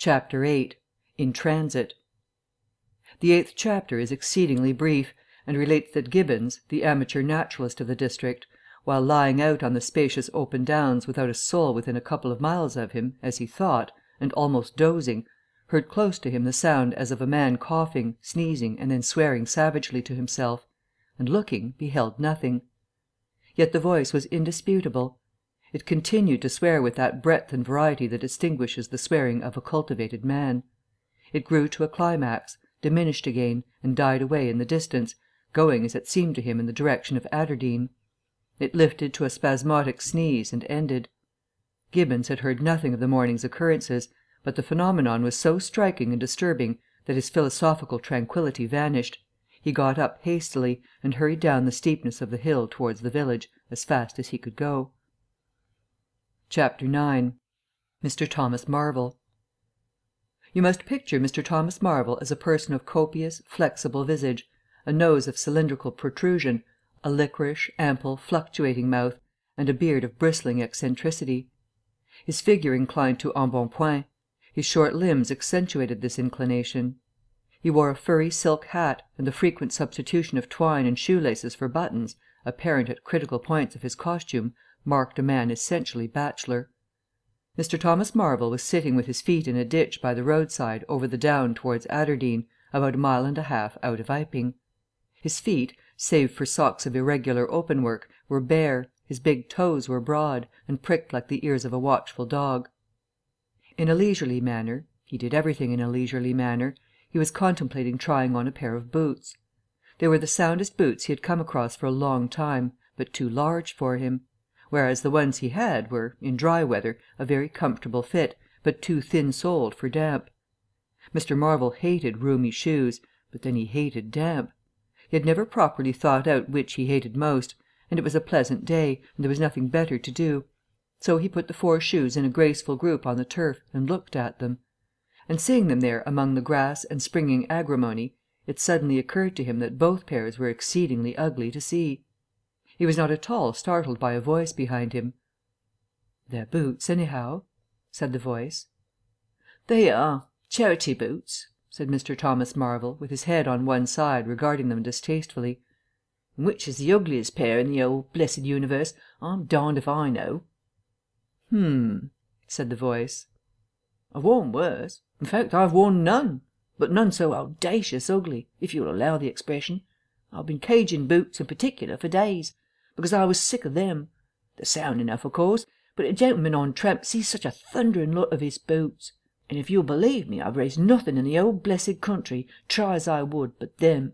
Chapter 8. In Transit. The 8th chapter is exceedingly brief, and relates that Gibbons, the amateur naturalist of the district, while lying out on the spacious open downs without a soul within a couple of miles of him, as he thought, and almost dozing, heard close to him the sound as of a man coughing, sneezing, and then swearing savagely to himself, and looking, beheld nothing. Yet the voice was indisputable. It continued to swear with that breadth and variety that distinguishes the swearing of a cultivated man. It grew to a climax, diminished again, and died away in the distance, going as it seemed to him in the direction of Adderdean. It lifted to a spasmodic sneeze and ended. Gibbons had heard nothing of the morning's occurrences, but the phenomenon was so striking and disturbing that his philosophical tranquillity vanished. He got up hastily, and hurried down the steepness of the hill towards the village as fast as he could go. Chapter 9. Mr. Thomas Marvel. You must picture Mr. Thomas Marvel as a person of copious, flexible visage, a nose of cylindrical protrusion, a liquorish, ample, fluctuating mouth, and a beard of bristling eccentricity. His figure inclined to embonpoint. His short limbs accentuated this inclination. He wore a furry silk hat, and the frequent substitution of twine and shoelaces for buttons, apparent at critical points of his costume, marked a man essentially bachelor. Mr. Thomas Marvel was sitting with his feet in a ditch by the roadside over the down towards Adderdean, about a mile and a half out of Iping. His feet, save for socks of irregular openwork, were bare, his big toes were broad, and pricked like the ears of a watchful dog. In a leisurely manner he did everything in a leisurely manner he was contemplating trying on a pair of boots. They were the soundest boots he had come across for a long time, but too large for him, whereas the ones he had were, in dry weather, a very comfortable fit, but too thin-soled for damp. Mr. Marvel hated roomy shoes, but then he hated damp. He had never properly thought out which he hated most, and it was a pleasant day, and there was nothing better to do. So he put the 4 shoes in a graceful group on the turf and looked at them. And seeing them there among the grass and springing agrimony, it suddenly occurred to him that both pairs were exceedingly ugly to see. He was not at all startled by a voice behind him. "They're boots, anyhow," said the voice. "They are charity boots," said Mr. Thomas Marvel, with his head on one side, regarding them distastefully. "And which is the ugliest pair in the old blessed universe, I'm darned if I know." Said the voice. "I've worn worse. In fact, I've worn none, but none so audacious ugly, if you'll allow the expression. I've been caging boots in particular for days, because I was sick of them. They're sound enough, of course, but a gentleman on tramp sees such a thundering lot of his boots. And if you'll believe me, I've raised nothing in the old blessed country, try as I would, but them.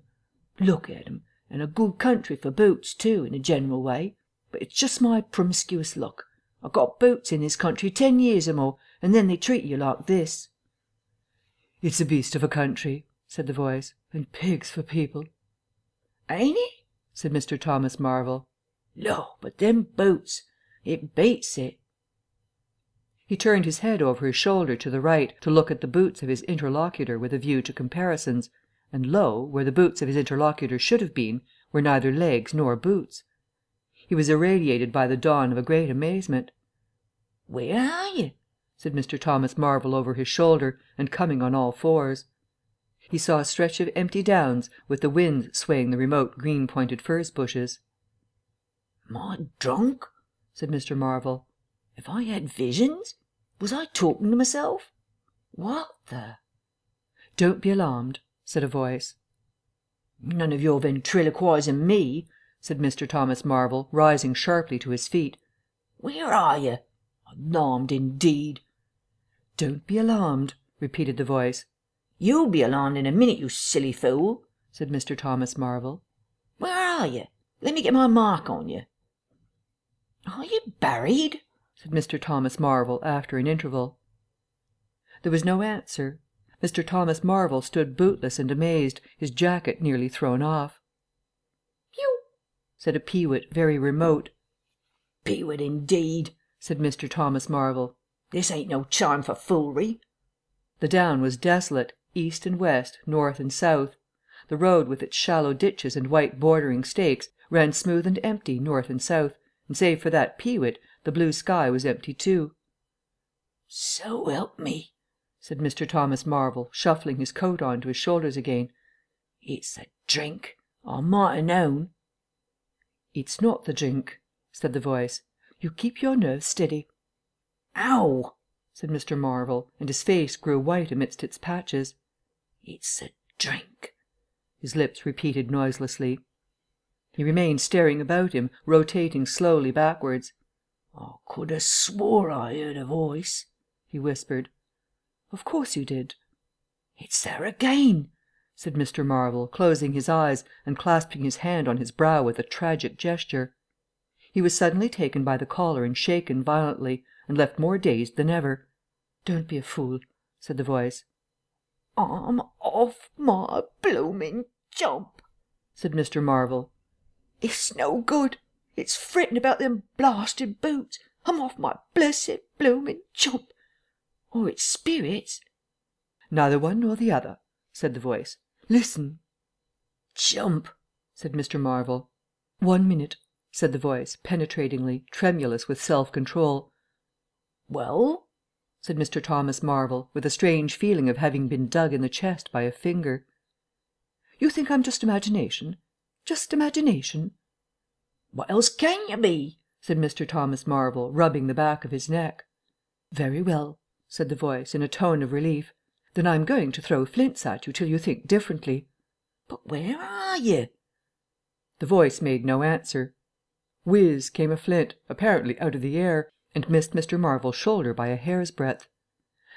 Look at 'em, and a good country for boots, too, in a general way. But it's just my promiscuous luck. I've got boots in this country 10 years or more, and then they treat you like this." "It's a beast of a country," said the voice, "and pigs for people." "Ain't it?" said Mr. Thomas Marvel. "Lor, but them boots, it beats it." He turned his head over his shoulder to the right to look at the boots of his interlocutor with a view to comparisons, and lo, where the boots of his interlocutor should have been, were neither legs nor boots. He was irradiated by the dawn of a great amazement. "Where are you?" said Mr. Thomas Marvel over his shoulder, and coming on all fours. He saw a stretch of empty downs, with the wind swaying the remote green-pointed furze bushes. "Am I drunk?" said Mr. Marvel. "Have I had visions? Was I talking to myself? What the—" "Don't be alarmed," said a voice. "None of your ventriloquising me," said Mr. Thomas Marvel, rising sharply to his feet. "Where are you? Alarmed, indeed." "Don't be alarmed," repeated the voice. "You'll be alarmed in a minute, you silly fool," said Mr. Thomas Marvel. "Where are you? Let me get my mark on you." "Are you buried?" said Mr. Thomas Marvel after an interval. There was no answer. Mr. Thomas Marvel stood bootless and amazed, his jacket nearly thrown off. "Pew!" said a peewit very remote. "Peewit, indeed," said Mr. Thomas Marvel. "This ain't no time for foolery." The down was desolate, east and west, north and south. The road with its shallow ditches and white bordering stakes ran smooth and empty north and south, and save for that peewit, the blue sky was empty too. "So help me," said Mr. Thomas Marvel, shuffling his coat on to his shoulders again. "It's the drink. I might ha' known." "It's not the drink," said the voice. "You keep your nerves steady." "Ow!" said Mr. Marvel, and his face grew white amidst its patches. "It's the drink," his lips repeated noiselessly. He remained staring about him, rotating slowly backwards. "I could have swore I heard a voice," he whispered. "Of course you did." "It's there again," said Mr. Marvel, closing his eyes and clasping his hand on his brow with a tragic gesture. He was suddenly taken by the collar and shaken violently, and left more dazed than ever. "Don't be a fool," said the voice. "I'm off my blooming jump," said Mr. Marvel. "It's no good. It's fretting about them blasted boots. I'm off my blessed blooming jump. Or it's spirits." "Neither one nor the other," said the voice. "Listen." "Jump," said Mr. Marvel. "1 minute," said the voice, penetratingly, tremulous with self-control. "Well?" said Mr. Thomas Marvel, with a strange feeling of having been dug in the chest by a finger. "You think I'm just imagination? Just imagination?" "What else can you be?" said Mr. Thomas Marvel, rubbing the back of his neck. "Very well," said the voice, in a tone of relief. "Then I'm going to throw flints at you till you think differently." "But where are you?" The voice made no answer. Whiz came a flint, apparently out of the air, and missed Mr. Marvel's shoulder by a hair's breadth.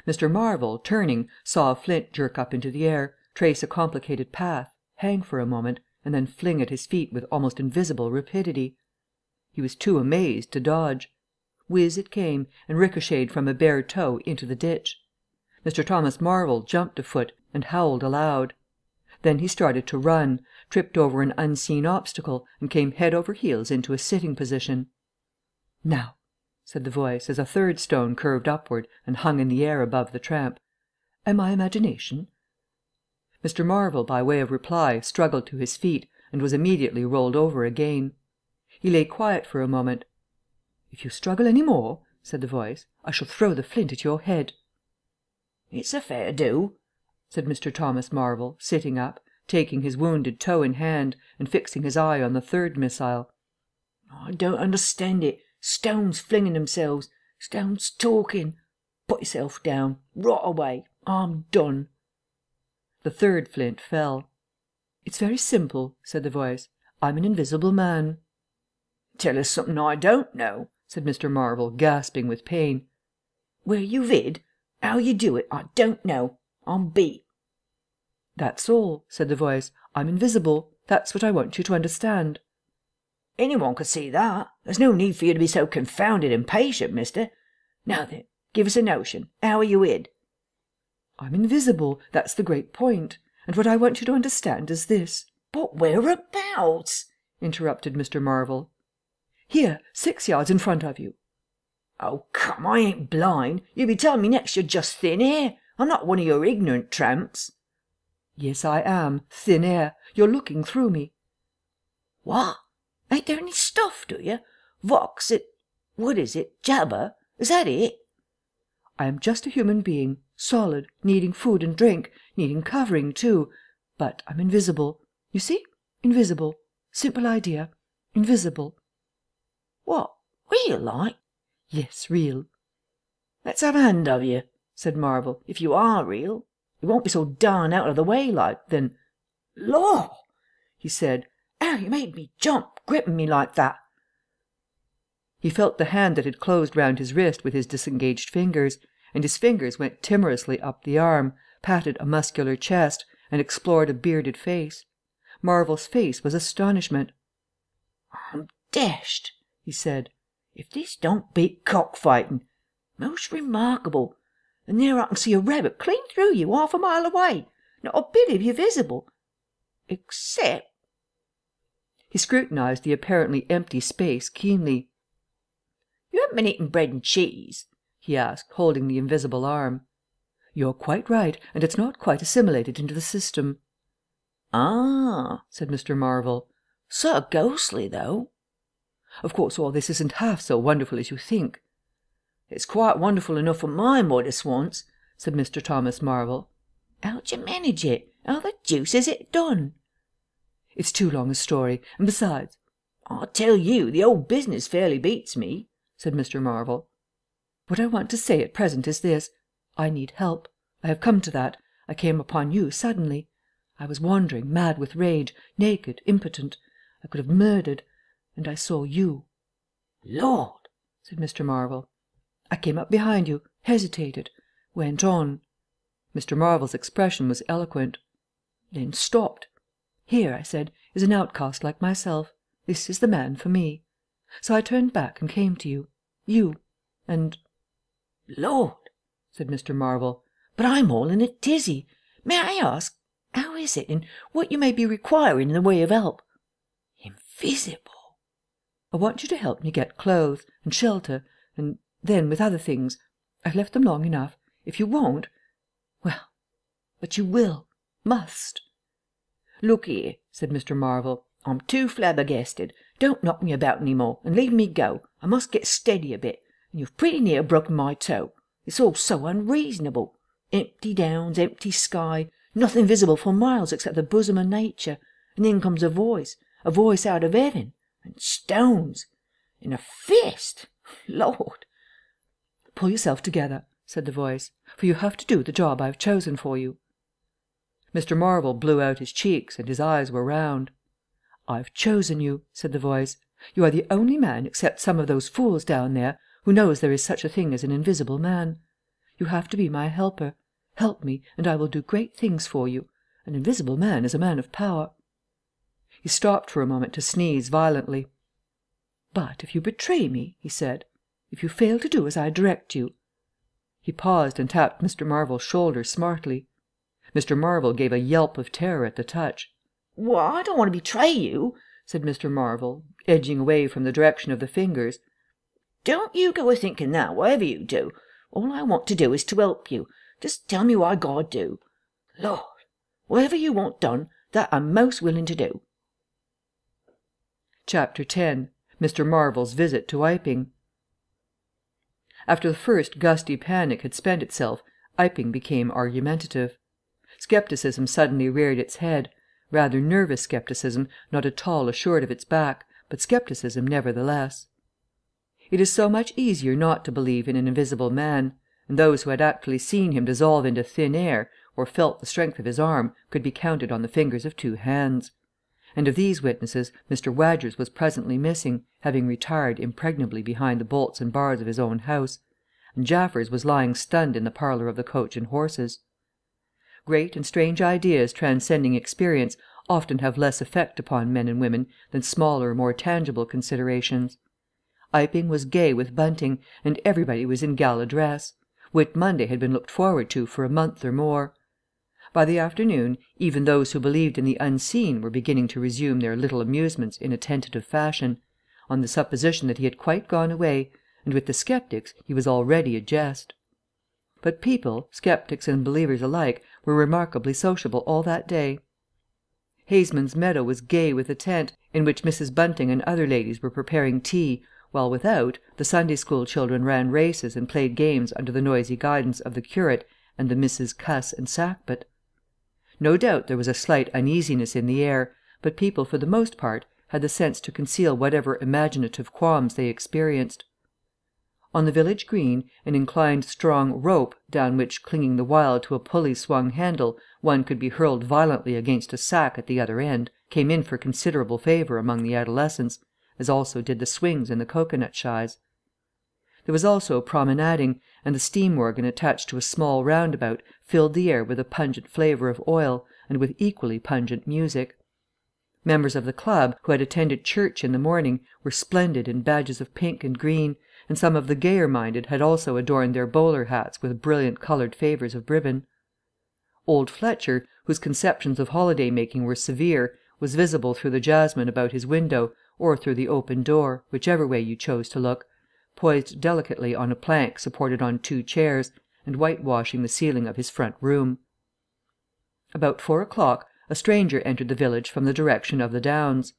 Mr. Marvel, turning, saw a flint jerk up into the air, trace a complicated path, hang for a moment, and then fling at his feet with almost invisible rapidity. He was too amazed to dodge. Whiz it came, and ricocheted from a bare toe into the ditch. Mr. Thomas Marvel jumped a foot and howled aloud. Then he started to run, tripped over an unseen obstacle, and came head over heels into a sitting position. "Now," said the voice, as a third stone curved upward and hung in the air above the tramp. "Am I imagination?" Mr. Marvel, by way of reply, struggled to his feet, and was immediately rolled over again. He lay quiet for a moment. "If you struggle any more," said the voice, "I shall throw the flint at your head." "It's a fair do," said Mr. Thomas Marvel, sitting up, taking his wounded toe in hand, and fixing his eye on the third missile. "I don't understand it. Stones flinging themselves. Stones talking. Put yourself down. Rot away. I'm done." The third flint fell. "It's very simple," said the voice. "I'm an invisible man." "Tell us something I don't know," said Mr. Marvel, gasping with pain. "Where you vid? How you do it? I don't know. I'm beat." "That's all," said the voice. "I'm invisible. That's what I want you to understand." "Anyone could see that. There's no need for you to be so confounded impatient, mister. Now then, give us a notion. How are you hid?" "I'm invisible. That's the great point. And what I want you to understand is this." "But whereabouts?" interrupted Mr. Marvel. "Here, 6 yards in front of you." "Oh, come, I ain't blind. You'll be telling me next you're just thin air. I'm not one of your ignorant tramps." "Yes, I am. Thin air. You're looking through me." "What? Ain't there any stuff, do you? Vox it... what is it? Jabber? Is that it?" "I am just a human being, solid, needing food and drink, needing covering too. But I'm invisible. You see? Invisible. Simple idea. Invisible." "What? Real like?" "Yes, real." "Let's have a hand of you," said Marvel. "If you are real. You won't be so darn out of the way like, then... Law!" he said. "How you made me jump, gripping me like that." He felt the hand that had closed round his wrist with his disengaged fingers, and his fingers went timorously up the arm, patted a muscular chest, and explored a bearded face. Marvel's face was astonishment. "I'm dashed," he said. "If this don't beat cockfighting. Most remarkable. And there I can see a rabbit clean through you, half a mile away. Not a bit of you visible. Except..." He scrutinized the apparently empty space keenly. "You haven't been eating bread and cheese?" he asked, holding the invisible arm. "You're quite right, and it's not quite assimilated into the system." "Ah," said Mr. Marvel. "Sort of ghostly, though." "Of course all this isn't half so wonderful as you think." "It's quite wonderful enough for my modest wants. said Mr. Thomas Marvel. "How d'ye manage it? How the deuce is it done?" "It's too long a story, and besides—" "I tell you, the whole business fairly beats me," said Mr. Marvel. "What I want to say at present is this. I need help. I have come to that. I came upon you suddenly. I was wandering, mad with rage, naked, impotent. I could have murdered. And I saw you." "Lord!" said Mr. Marvel. "I came up behind you, hesitated, went on." Mr. Marvel's expression was eloquent. "Then stopped. 'Here,' I said, 'is an outcast like myself. This is the man for me.' So I turned back and came to you. You. And—" "Lord!" said Mr. Marvel. "But I'm all in a tizzy. May I ask, how is it, and what you may be requiring in the way of help? Invisible!" "I want you to help me get clothes and shelter and then with other things. I've left them long enough. If you won't, well, but you will, must." "Look here," said Mr. Marvel. "I'm too flabbergasted. Don't knock me about any more, and leave me go. I must get steady a bit, and you've pretty near broken my toe. It's all so unreasonable. Empty downs, empty sky, nothing visible for miles except the bosom of nature, and then comes a voice out of heaven, and stones, and a fist. Lord!" "Pull yourself together," said the voice, "for you have to do the job I've chosen for you." Mr. Marvel blew out his cheeks, and his eyes were round. "I've chosen you," said the voice. "You are the only man, except some of those fools down there, who knows there is such a thing as an invisible man. You have to be my helper. Help me, and I will do great things for you. An invisible man is a man of power." He stopped for a moment to sneeze violently. "But if you betray me," he said, "if you fail to do as I direct you—" He paused and tapped Mr. Marvel's shoulder smartly. Mr. Marvel gave a yelp of terror at the touch. "Well, I don't want to betray you," said Mr. Marvel, edging away from the direction of the fingers. "Don't you go a-thinking that, whatever you do. All I want to do is to help you. Just tell me what I got to do. Lord, whatever you want done, that I'm most willing to do." Chapter 10. Mr. Marvel's Visit to Iping. After the first gusty panic had spent itself, Iping became argumentative. Scepticism suddenly reared its head, rather nervous scepticism, not at all assured of its back, but scepticism nevertheless. It is so much easier not to believe in an invisible man, and those who had actually seen him dissolve into thin air, or felt the strength of his arm, could be counted on the fingers of 2 hands. And of these witnesses Mr. Wadgers was presently missing, having retired impregnably behind the bolts and bars of his own house, and Jaffers was lying stunned in the parlour of the Coach and Horses. Great and strange ideas transcending experience often have less effect upon men and women than smaller, more tangible considerations. Iping was gay with bunting, and everybody was in gala dress. Whit Monday had been looked forward to for a month or more. By the afternoon, even those who believed in the unseen were beginning to resume their little amusements in a tentative fashion, on the supposition that he had quite gone away, and with the sceptics he was already a jest. But people, sceptics and believers alike, were remarkably sociable all that day. Haysman's Meadow was gay with a tent, in which Mrs. Bunting and other ladies were preparing tea, while without, the Sunday school children ran races and played games under the noisy guidance of the curate and the Misses Cuss and Sackbut. No doubt there was a slight uneasiness in the air, but people for the most part had the sense to conceal whatever imaginative qualms they experienced. On the village green, an inclined strong rope, down which, clinging the while to a pulley-swung handle, one could be hurled violently against a sack at the other end, came in for considerable favour among the adolescents, as also did the swings and the cocoanut shies. There was also promenading, and the steam organ attached to a small roundabout filled the air with a pungent flavour of oil, and with equally pungent music. Members of the club, who had attended church in the morning, were splendid in badges of pink and green, and some of the gayer-minded had also adorned their bowler hats with brilliant coloured favours of ribbon. Old Fletcher, whose conceptions of holiday-making were severe, was visible through the jasmine about his window, or through the open door, whichever way you chose to look, poised delicately on a plank supported on 2 chairs, and whitewashing the ceiling of his front room. About 4 o'clock a stranger entered the village from the direction of the Downs.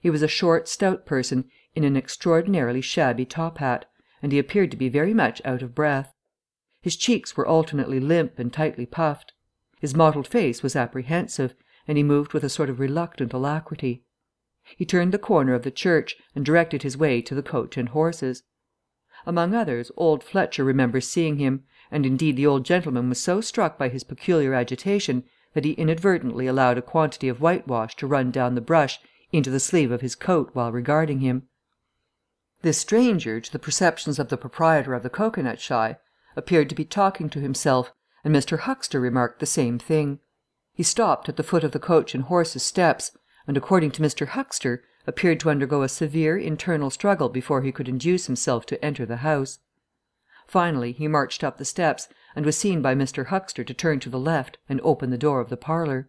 He was a short, stout person in an extraordinarily shabby top hat, and he appeared to be very much out of breath. His cheeks were alternately limp and tightly puffed. His mottled face was apprehensive, and he moved with a sort of reluctant alacrity. He turned the corner of the church, and directed his way to the Coach and Horses. Among others, old Fletcher remembers seeing him, and indeed the old gentleman was so struck by his peculiar agitation that he inadvertently allowed a quantity of whitewash to run down the brush into the sleeve of his coat while regarding him. This stranger, to the perceptions of the proprietor of the cocoanut shy, appeared to be talking to himself, and Mr. Huxter remarked the same thing. He stopped at the foot of the Coach and Horses steps, and, according to Mr. Huxter, appeared to undergo a severe internal struggle before he could induce himself to enter the house. Finally he marched up the steps, and was seen by Mr. Huxter to turn to the left and open the door of the parlour.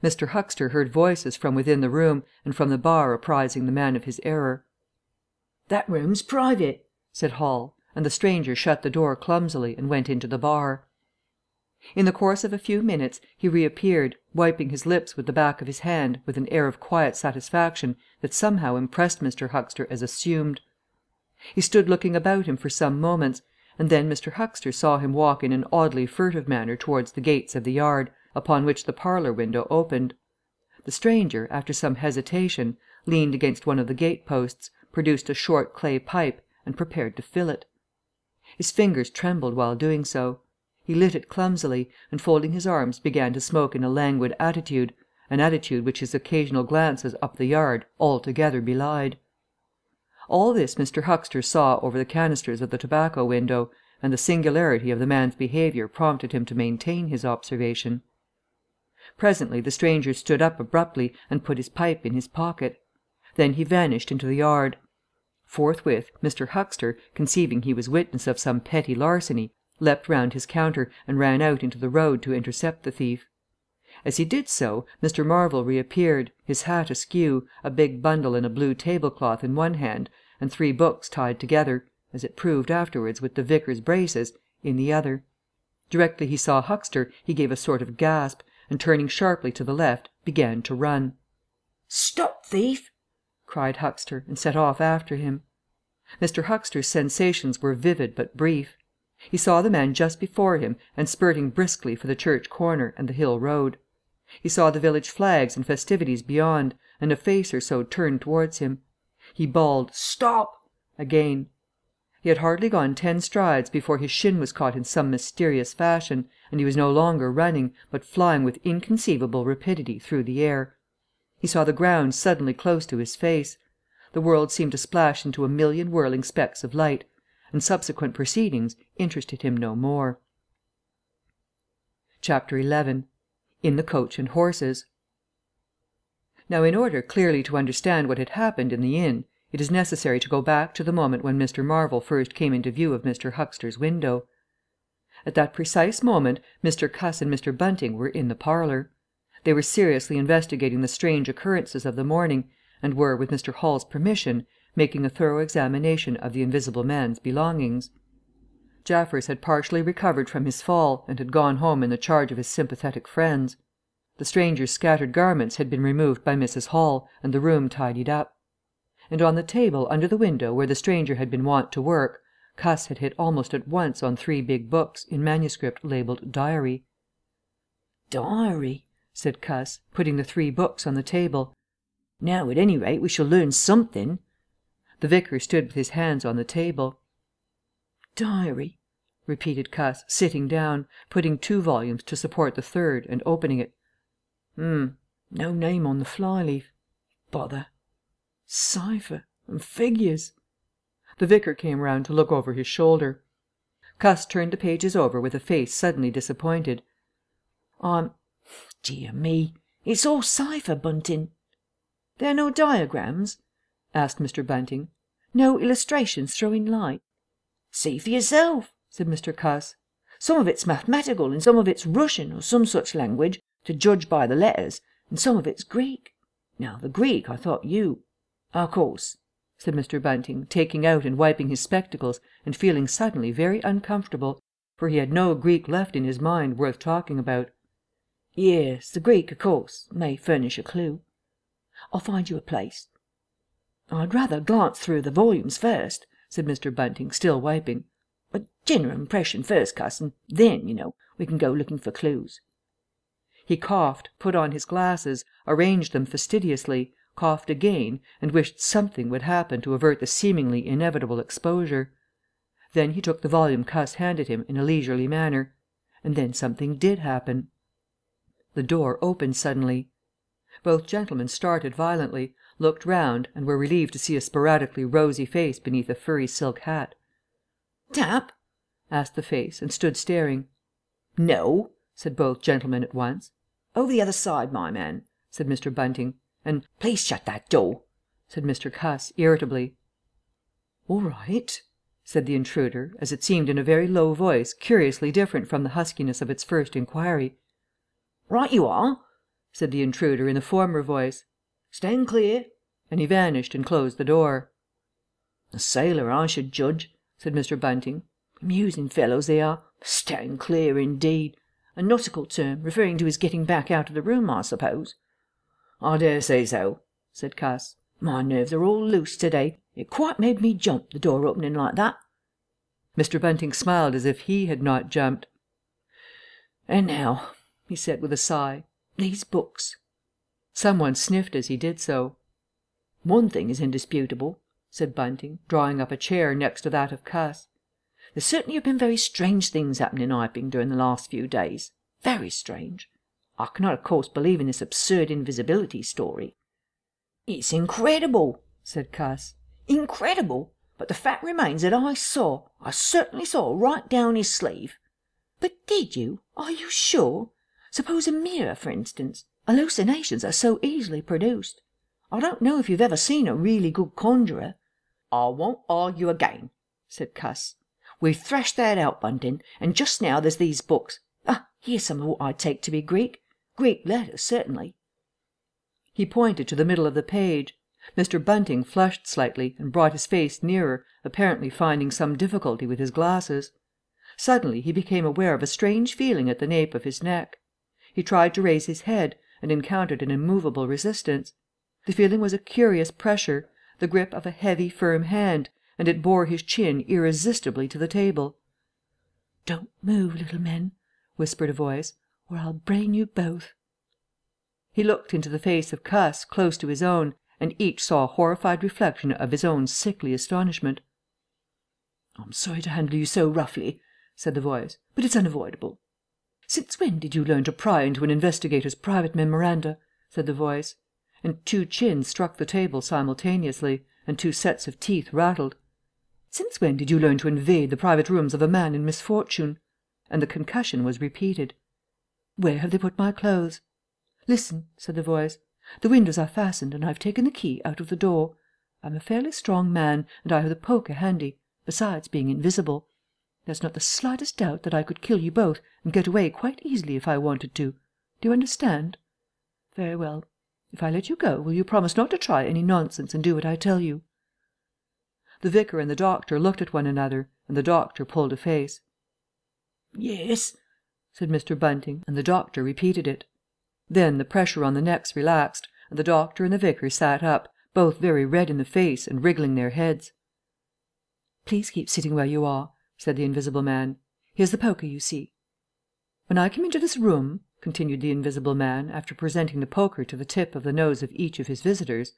Mr. Huxter heard voices from within the room and from the bar apprising the man of his error. "That room's private," said Hall, and the stranger shut the door clumsily and went into the bar. In the course of a few minutes he reappeared, wiping his lips with the back of his hand with an air of quiet satisfaction that somehow impressed Mr. Huxter as assumed. He stood looking about him for some moments, and then Mr. Huxter saw him walk in an oddly furtive manner towards the gates of the yard, upon which the parlour window opened. The stranger, after some hesitation, leaned against one of the gate-posts, produced a short clay pipe, and prepared to fill it. His fingers trembled while doing so. He lit it clumsily, and folding his arms began to smoke in a languid attitude, an attitude which his occasional glances up the yard altogether belied. All this Mr. Huxter saw over the canisters of the tobacco window, and the singularity of the man's behaviour prompted him to maintain his observation. Presently the stranger stood up abruptly and put his pipe in his pocket. Then he vanished into the yard. Forthwith Mr. Huxter, conceiving he was witness of some petty larceny, leapt round his counter and ran out into the road to intercept the thief. As he did so, Mr. Marvel reappeared, his hat askew, a big bundle in a blue tablecloth in one hand, and 3 books tied together, as it proved afterwards with the vicar's braces, in the other. Directly he saw Huxter he gave a sort of gasp, and turning sharply to the left, began to run. "Stop, thief!" cried Huxter, and set off after him. Mr. Huxter's sensations were vivid but brief. He saw the man just before him and spurting briskly for the church corner and the hill road. He saw the village flags and festivities beyond, and a face or so turned towards him. He bawled "Stop!" again. He had hardly gone 10 strides before his shin was caught in some mysterious fashion, and he was no longer running, but flying with inconceivable rapidity through the air. He saw the ground suddenly close to his face. The world seemed to splash into a million whirling specks of light, and subsequent proceedings interested him no more. Chapter 11. In the Coach and Horses. Now, in order clearly to understand what had happened in the inn, it is necessary to go back to the moment when Mr. Marvel first came into view of Mr. Huxter's window. At that precise moment Mr. Cuss and Mr. Bunting were in the parlour. They were seriously investigating the strange occurrences of the morning, and were, with Mr. Hall's permission, making a thorough examination of the invisible man's belongings. Jaffers had partially recovered from his fall, and had gone home in the charge of his sympathetic friends. The stranger's scattered garments had been removed by Mrs. Hall, and the room tidied up. And on the table under the window where the stranger had been wont to work, Cuss had hit almost at once on 3 big books in manuscript labelled Diary. "Diary," said Cuss, putting the 3 books on the table. "Now, at any rate, we shall learn something." The vicar stood with his hands on the table. "Diary," repeated Cuss, sitting down, putting 2 volumes to support the 3rd, and opening it. No name on the fly-leaf. Bother. Cipher and figures." The vicar came round to look over his shoulder. Cuss turned the pages over with a face suddenly disappointed. Dear me, it's all cipher, Bunting." "There are no diagrams?" asked Mr. Bunting. "No illustrations throwing light?" "See for yourself," said Mr. Cuss. "Some of it's mathematical, and some of it's Russian, or some such language, to judge by the letters, and some of it's Greek. Now, the Greek I thought you—" "Of course," said Mr. Bunting, taking out and wiping his spectacles, and feeling suddenly very uncomfortable, for he had no Greek left in his mind worth talking about. "Yes, the Greek, of course, may furnish a clue. I'll find you a place." "I'd rather glance through the volumes first," said Mr. Bunting, still wiping. General impression first, Cuss, and then, we can go looking for clues." He coughed, put on his glasses, arranged them fastidiously, coughed again, and wished something would happen to avert the seemingly inevitable exposure. Then he took the volume Cuss handed him in a leisurely manner. And then something did happen. The door opened suddenly. Both gentlemen started violently, looked round, and were relieved to see a sporadically rosy face beneath a furry silk hat. "Tap?" asked the face, and stood staring. "No," said both gentlemen at once. "Over the other side, my man," said Mr. Bunting. And "Please shut that door," said Mr. Cuss irritably. "All right," said the intruder, as it seemed in a very low voice curiously different from the huskiness of its first inquiry. "Right you are," said the intruder in the former voice. "Stand clear," and he vanished and closed the door. "A sailor, I should judge," said Mr. Bunting. "Amusing fellows they are. Stand clear, indeed. A nautical term, referring to his getting back out of the room, I suppose." "I dare say so," said Cuss. "My nerves are all loose to-day. It quite made me jump, the door opening like that." Mr. Bunting smiled as if he had not jumped. "And now," he said with a sigh, "these books." Someone sniffed as he did so. "One thing is indisputable," said Bunting, drawing up a chair next to that of Cuss. "There certainly have been very strange things happening in Iping during the last few days. Very strange. I cannot, of course, believe in this absurd invisibility story." "It's incredible," said Cuss. "Incredible. But the fact remains that I certainly saw right down his sleeve." "But did you? Are you sure? Suppose a mirror, for instance. Hallucinations are so easily produced. I don't know if you've ever seen a really good conjurer." "I won't argue again," said Cuss. "We've thrashed that out, Bunting, and just now there's these books. Here's some of what I take to be Greek. Greek letters, certainly." He pointed to the middle of the page. Mr. Bunting flushed slightly and brought his face nearer, apparently finding some difficulty with his glasses. Suddenly he became aware of a strange feeling at the nape of his neck. He tried to raise his head, and encountered an immovable resistance. The feeling was a curious pressure, the grip of a heavy, firm hand, and it bore his chin irresistibly to the table. "Don't move, little men," whispered a voice, "or I'll brain you both." He looked into the face of Cuss, close to his own, and each saw a horrified reflection of his own sickly astonishment. "I'm sorry to handle you so roughly," said the voice, "but it's unavoidable." "Since when did you learn to pry into an investigator's private memoranda?" said the voice, and two chins struck the table simultaneously, and two sets of teeth rattled. "Since when did you learn to invade the private rooms of a man in misfortune?" And the concussion was repeated. "Where have they put my clothes?" "Listen," said the voice. "The windows are fastened, and I've taken the key out of the door. I'm a fairly strong man, and I have the poker handy, besides being invisible. There's not the slightest doubt that I could kill you both and get away quite easily if I wanted to. Do you understand? Very well. If I let you go, will you promise not to try any nonsense and do what I tell you?" The vicar and the doctor looked at one another, and the doctor pulled a face. "Yes," said Mr. Bunting, and the doctor repeated it. Then the pressure on the necks relaxed, and the doctor and the vicar sat up, both very red in the face and wriggling their heads. "Please keep sitting where you are," said the invisible man. "Here's the poker, you see." "When I came into this room," continued the invisible man, after presenting the poker to the tip of the nose of each of his visitors,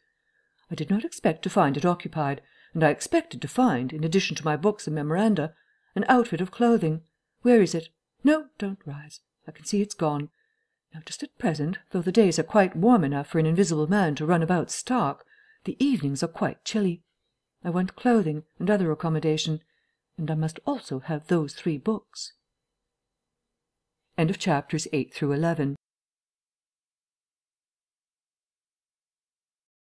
"I did not expect to find it occupied, and I expected to find, in addition to my books and memoranda, an outfit of clothing. Where is it? No, don't rise. I can see it's gone. Now, just at present, though the days are quite warm enough for an invisible man to run about stark, the evenings are quite chilly. I want clothing and other accommodation, and I must also have those 3 books." End of chapters 8 through 11.